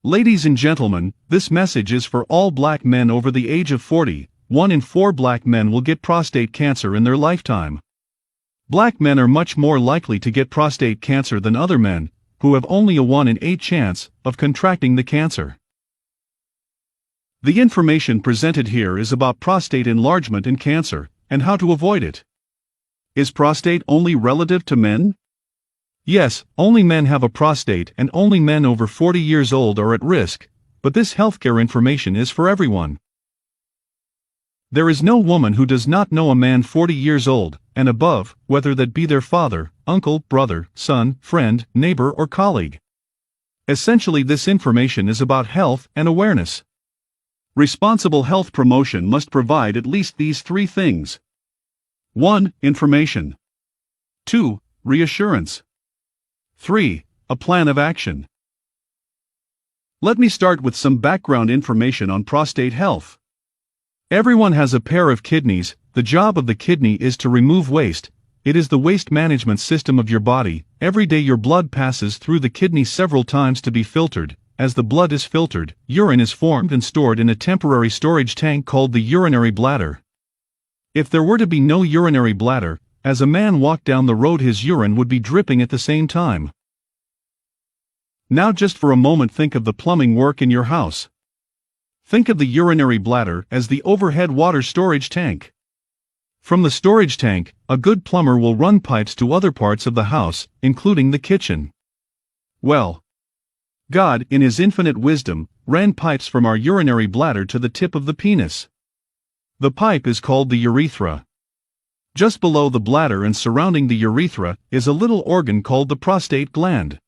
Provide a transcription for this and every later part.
Ladies and gentlemen, this message is for all black men over the age of 40. 1 in 4 black men will get prostate cancer in their lifetime. Black men are much more likely to get prostate cancer than other men, who have only a 1 in 8 chance of contracting the cancer. The information presented here is about prostate enlargement and cancer, and how to avoid it. Is prostate only relative to men? Yes, only men have a prostate and only men over 40 years old are at risk, but this healthcare information is for everyone. There is no woman who does not know a man 40 years old and above, whether that be their father, uncle, brother, son, friend, neighbor, or colleague. Essentially, this information is about health and awareness. Responsible health promotion must provide at least these 3 things. 1. Information. 2. Reassurance. 3. A plan of action. Let me start with some background information on prostate health. Everyone has a pair of kidneys. The job of the kidney is to remove waste. It is the waste management system of your body. Every day your blood passes through the kidney several times to be filtered. As the blood is filtered, urine is formed and stored in a temporary storage tank called the urinary bladder. If there were to be no urinary bladder, as a man walked down the road his urine would be dripping at the same time. Now just for a moment think of the plumbing work in your house. Think of the urinary bladder as the overhead water storage tank. From the storage tank, a good plumber will run pipes to other parts of the house, including the kitchen. Well, God, in His infinite wisdom, ran pipes from our urinary bladder to the tip of the penis. The pipe is called the urethra. Just below the bladder and surrounding the urethra is a little organ called the prostate gland.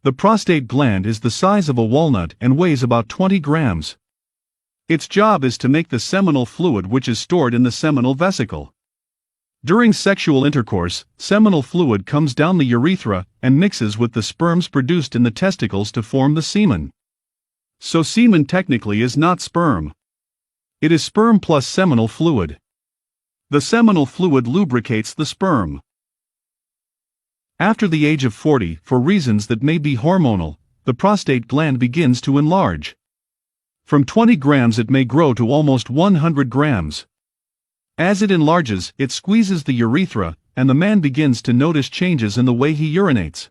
The prostate gland is the size of a walnut and weighs about 20 grams. Its job is to make the seminal fluid which is stored in the seminal vesicle. During sexual intercourse, seminal fluid comes down the urethra and mixes with the sperms produced in the testicles to form the semen. So semen technically is not sperm. It is sperm plus seminal fluid. The seminal fluid lubricates the sperm. After the age of 40, for reasons that may be hormonal, the prostate gland begins to enlarge. From 20 grams it may grow to almost 100 grams. As it enlarges, it squeezes the urethra, and the man begins to notice changes in the way he urinates.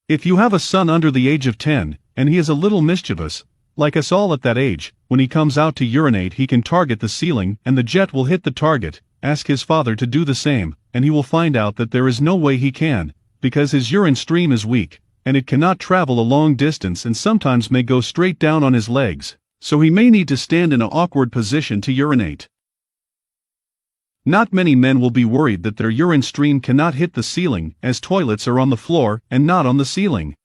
If you have a son under the age of 10, and he is a little mischievous, like us all at that age, when he comes out to urinate he can target the ceiling and the jet will hit the target. Ask his father to do the same, and he will find out that there is no way he can, because his urine stream is weak, and it cannot travel a long distance and sometimes may go straight down on his legs, so he may need to stand in an awkward position to urinate. Not many men will be worried that their urine stream cannot hit the ceiling, as toilets are on the floor and not on the ceiling.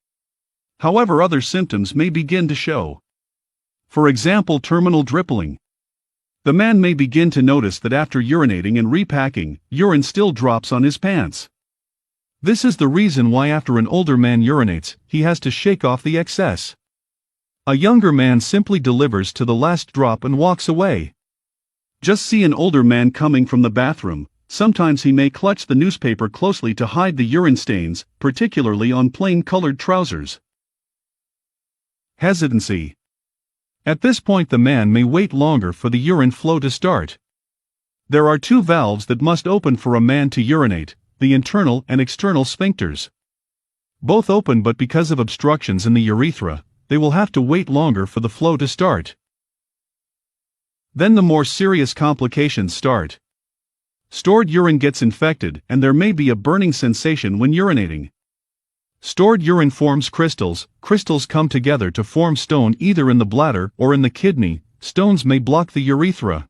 However, other symptoms may begin to show. For example, terminal dripping. The man may begin to notice that after urinating and repacking, urine still drops on his pants. This is the reason why after an older man urinates, he has to shake off the excess. A younger man simply delivers to the last drop and walks away. Just see an older man coming from the bathroom. Sometimes he may clutch the newspaper closely to hide the urine stains, particularly on plain-colored trousers. Hesitancy. At this point the man may wait longer for the urine flow to start. There are 2 valves that must open for a man to urinate, the internal and external sphincters. Both open, but because of obstructions in the urethra, they will have to wait longer for the flow to start. Then the more serious complications start. Stored urine gets infected and there may be a burning sensation when urinating. Stored urine forms crystals. Crystals come together to form stone either in the bladder or in the kidney. Stones may block the urethra.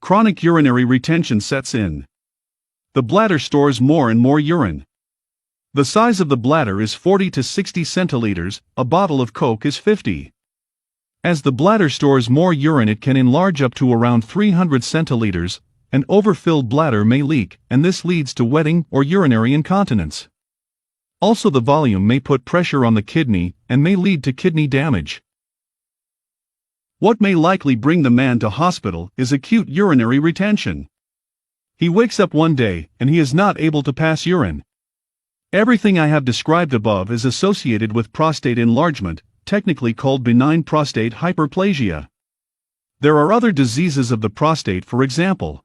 Chronic urinary retention sets in. The bladder stores more and more urine. The size of the bladder is 40 to 60 centiliters, a bottle of Coke is 50. As the bladder stores more urine it can enlarge up to around 300 centiliters. An overfilled bladder may leak, and this leads to wetting or urinary incontinence. Also, the volume may put pressure on the kidney and may lead to kidney damage. What may likely bring the man to hospital is acute urinary retention. He wakes up one day and he is not able to pass urine. Everything I have described above is associated with prostate enlargement, technically called benign prostate hyperplasia. There are other diseases of the prostate, for example.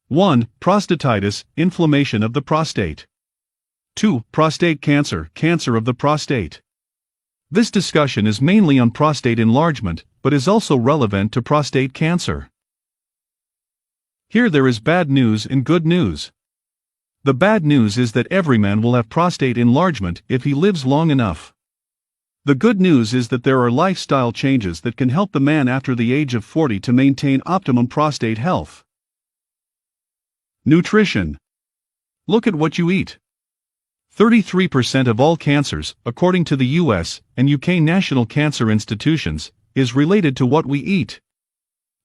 1. Prostatitis, inflammation of the prostate. 2. Prostate cancer, cancer of the prostate. This discussion is mainly on prostate enlargement, but is also relevant to prostate cancer. Here there is bad news and good news. The bad news is that every man will have prostate enlargement if he lives long enough. The good news is that there are lifestyle changes that can help the man after the age of 40 to maintain optimum prostate health. Nutrition. Look at what you eat. 33% of all cancers, according to the US and UK National Cancer Institutions, is related to what we eat.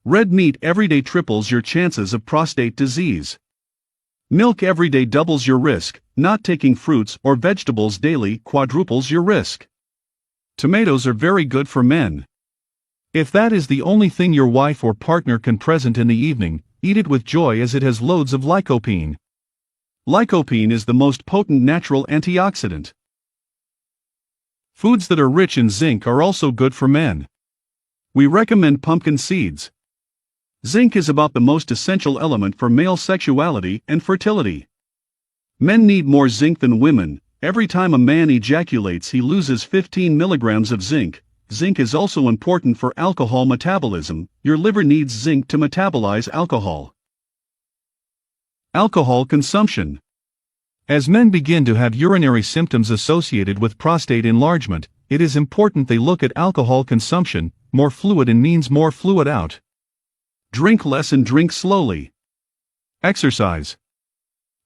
Red meat every day triples your chances of prostate disease. Milk every day doubles your risk, not taking fruits or vegetables daily quadruples your risk. Tomatoes are very good for men. If that is the only thing your wife or partner can present in the evening, eat it with joy as it has loads of lycopene. Lycopene is the most potent natural antioxidant. Foods that are rich in zinc are also good for men. We recommend pumpkin seeds. Zinc is about the most essential element for male sexuality and fertility. Men need more zinc than women. Every time a man ejaculates, he loses 15 milligrams of zinc. Zinc is also important for alcohol metabolism. Your liver needs zinc to metabolize alcohol. Alcohol consumption. As men begin to have urinary symptoms associated with prostate enlargement, it is important they look at alcohol consumption. More fluid in means more fluid out. Drink less and drink slowly. Exercise.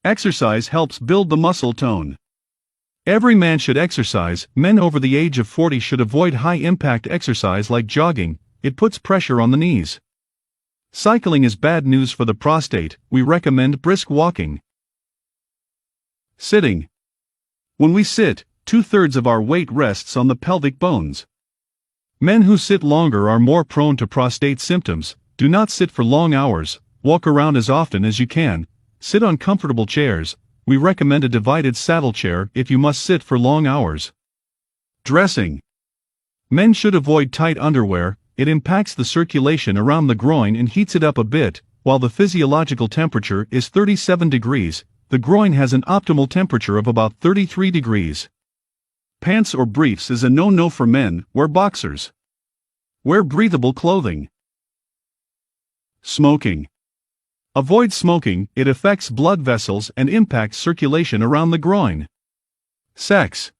Exercise helps build the muscle tone. Every man should exercise. Men over the age of 40 should avoid high-impact exercise like jogging. It puts pressure on the knees. Cycling is bad news for the prostate. We recommend brisk walking. Sitting. When we sit, 2/3 of our weight rests on the pelvic bones. Men who sit longer are more prone to prostate symptoms. Do not sit for long hours. Walk around as often as you can. Sit on comfortable chairs. We recommend a divided saddle chair if you must sit for long hours. Dressing. Men should avoid tight underwear. It impacts the circulation around the groin and heats it up a bit. While the physiological temperature is 37 degrees, the groin has an optimal temperature of about 33 degrees. Pants or briefs is a no-no for men. Wear boxers. Wear breathable clothing. Smoking. Avoid smoking. It affects blood vessels and impacts circulation around the groin. Sex.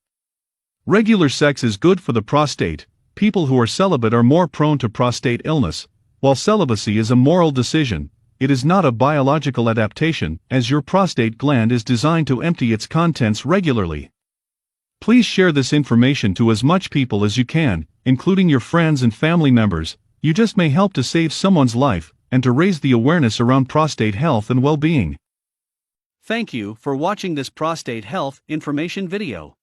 Regular sex is good for the prostate. People who are celibate are more prone to prostate illness. While celibacy is a moral decision, it is not a biological adaptation, as your prostate gland is designed to empty its contents regularly. Please share this information to as much people as you can, including your friends and family members. You just may help to save someone's life and to raise the awareness around prostate health and well-being. Thank you for watching this prostate health information video.